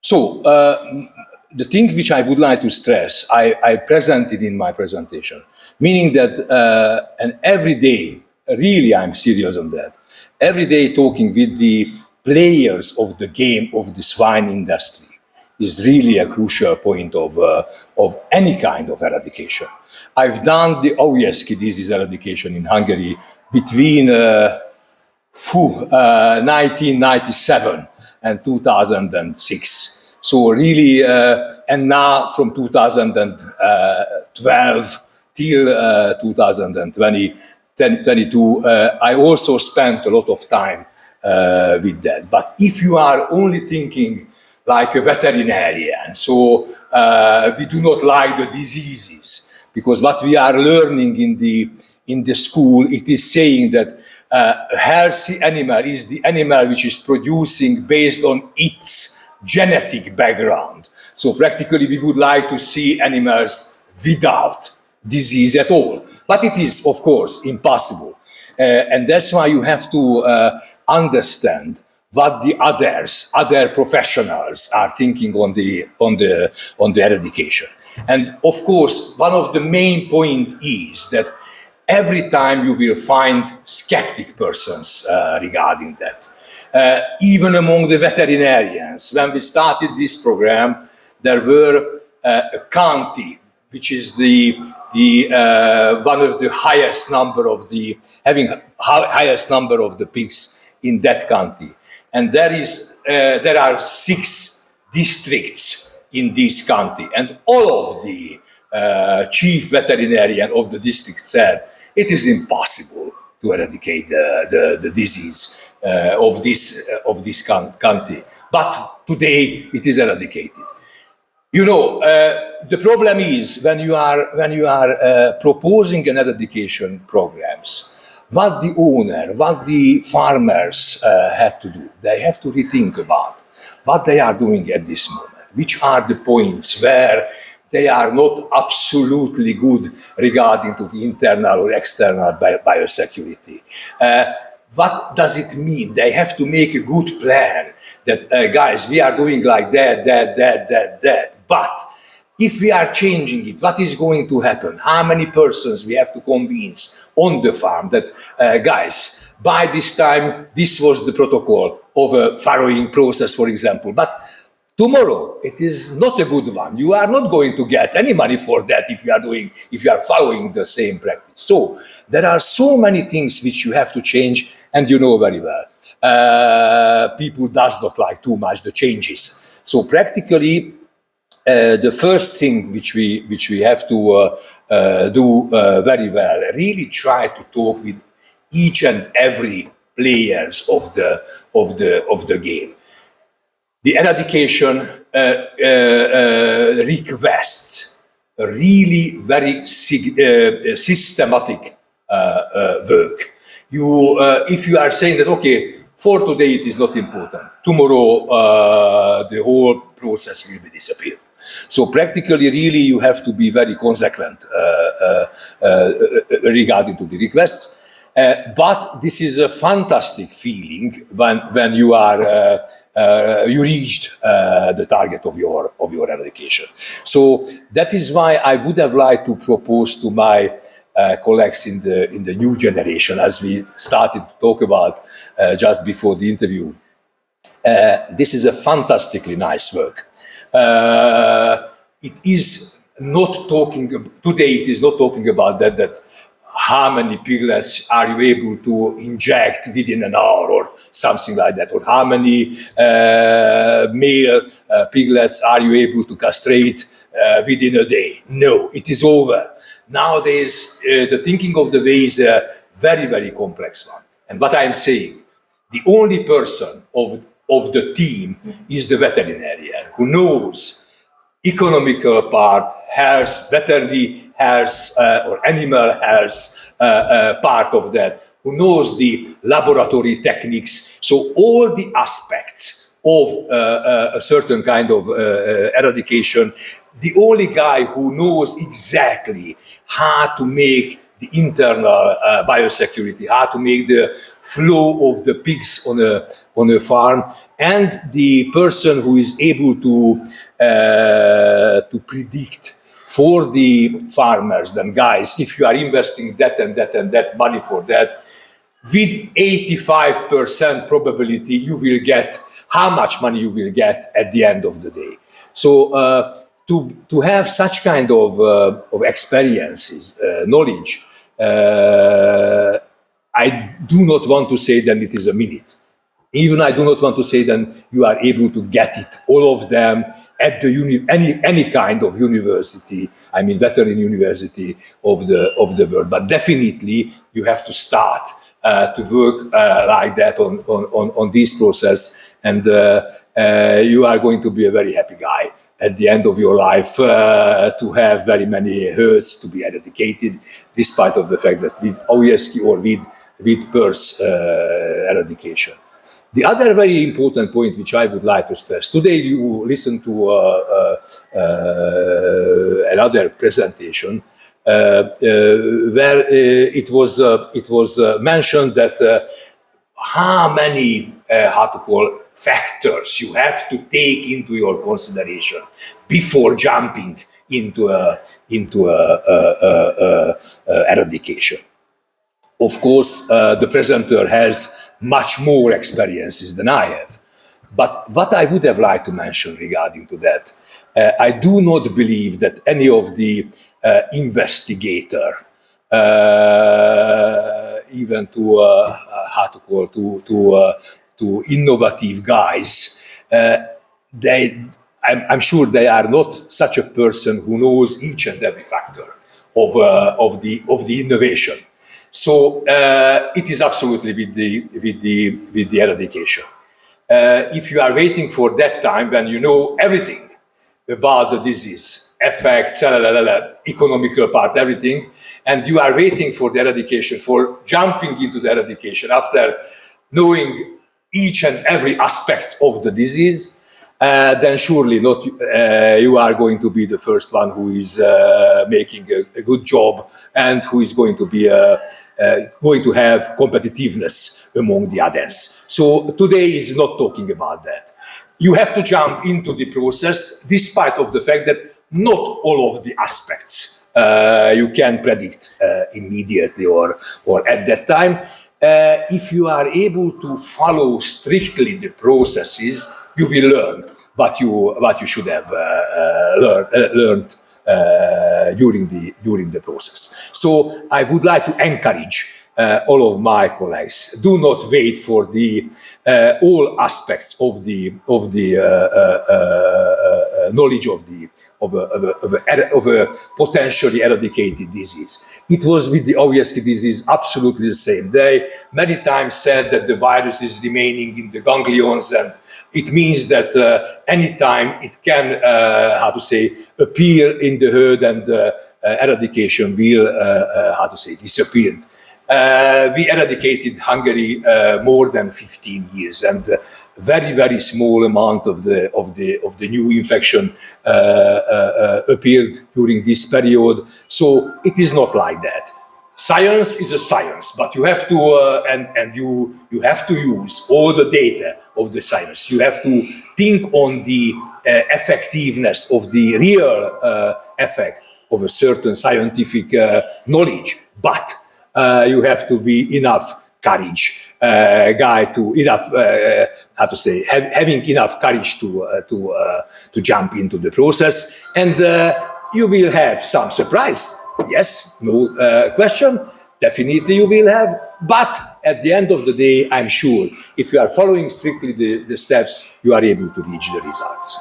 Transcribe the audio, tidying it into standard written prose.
So the thing which I would like to stress, I presented in my presentation, meaning that and every day, really I'm serious on that, every day talking with the players of the game of the swine industry is really a crucial point of any kind of eradication. I've done the Owiecki disease eradication in Hungary between 1997 and 2006. So really, and now from 2012 till 2022, I also spent a lot of time with that. But if you are only thinking like a veterinarian, so we do not like the diseases, because what we are learning in the school, it is saying that a healthy animal is the animal which is producing based on its genetic background. So practically we would like to see animals without disease at all. But it is, of course, impossible. And that's why you have to understand what the other professionals are thinking on the eradication. And of course, one of the main point is that every time you will find skeptic persons regarding that. Even among the veterinarians. When we started this program, there were a county which is the one of the highest number of the highest number of the pigs in that county, and there are 6 districts in this county, and all of the chief veterinarian of the district said it is impossible to eradicate the disease of this county. But today it is eradicated. You know, the problem is when you are proposing an eradication programs, what the owner, what the farmers have to do, they have to rethink about what they are doing at this moment, which are the points where they are not absolutely good regarding to the internal or external biosecurity. What does it mean? They have to make a good plan that, guys, we are doing like that. But if we are changing it, what is going to happen? How many persons we have to convince on the farm that, guys, by this time, this was the protocol of a farrowing process, for example. But tomorrow, it is not a good one. You are not going to get any money for that if you are following the same practice. So there are so many things which you have to change, and you know very well. People does not like too much the changes. So practically, the first thing which we have to do very well, really try to talk with each and every players of the game. The eradication requests a really very systematic work. If you are saying that, okay, for today it is not important, tomorrow the whole process will be disappeared. So practically, really, you have to be very consequent regarding to the requests. But this is a fantastic feeling when you are you reached the target of your eradication. So that is why I would have liked to propose to my colleagues in the new generation, as we started to talk about just before the interview. This is a fantastically nice work. It is not talking today. It is not talking about that how many piglets are you able to inject within an hour or something like that, or how many male piglets are you able to castrate within a day. No, it is over. Nowadays, the thinking of the way is a very, very complex one. And what I'm saying, the only person of the team is the veterinarian who knows economical part, health, veterinary health, or animal health part of that, who knows the laboratory techniques. So all the aspects of a certain kind of eradication, the only guy who knows exactly how to make internal biosecurity, how to make the flow of the pigs on a farm, and the person who is able to predict for the farmers, then guys, if you are investing that and that and that money for that, with 85% probability you will get how much money you will get at the end of the day. So to have such kind of experiences, knowledge, I do not want to say that it is a minute. Even I do not want to say that you are able to get it, all of them, at the any kind of university, I mean veterinary university of the world. But definitely you have to start to work like that on this process, and you are going to be a very happy guy at the end of your life to have very many herds to be eradicated, despite of the fact that with OESK or with PRRS eradication. The other very important point which I would like to stress, today you listen to another presentation where it was mentioned that how many factors you have to take into your consideration before jumping into eradication. Of course, the presenter has much more experiences than I have. But what I would have liked to mention regarding to that, I do not believe that any of the investigator, even to innovative guys, I'm sure they are not such a person who knows each and every factor of the innovation. So it is absolutely with the eradication. If you are waiting for that time when you know everything about the disease, effects, economical part, everything, and you are waiting for the eradication, for jumping into the eradication after knowing each and every aspect of the disease, then surely not you are going to be the first one who is making a good job and who is going to be going to have competitiveness among the others. So today is not talking about that. You have to jump into the process, despite of the fact that not all of the aspects you can predict immediately or at that time. If you are able to follow strictly the processes, you will learn what you should have learned during the process. So I would like to encourage all of my colleagues: do not wait for the all aspects of the knowledge of a potentially eradicated disease. It was with the OESK disease absolutely the same. They many times said that the virus is remaining in the ganglions, and it means that anytime it can appear in the herd, and eradication will disappear. We eradicated Hungary more than 15 years, and very small amount of the new infection appeared during this period. So it is not like that. Science is a science, but you have to you have to use all the data of the science. You have to think on the effectiveness of the real effect of a certain scientific knowledge, but you have to be enough courage, having enough courage to jump into the process, and you will have some surprise. Yes, no question. Definitely you will have, but at the end of the day, I'm sure if you are following strictly the steps, you are able to reach the results.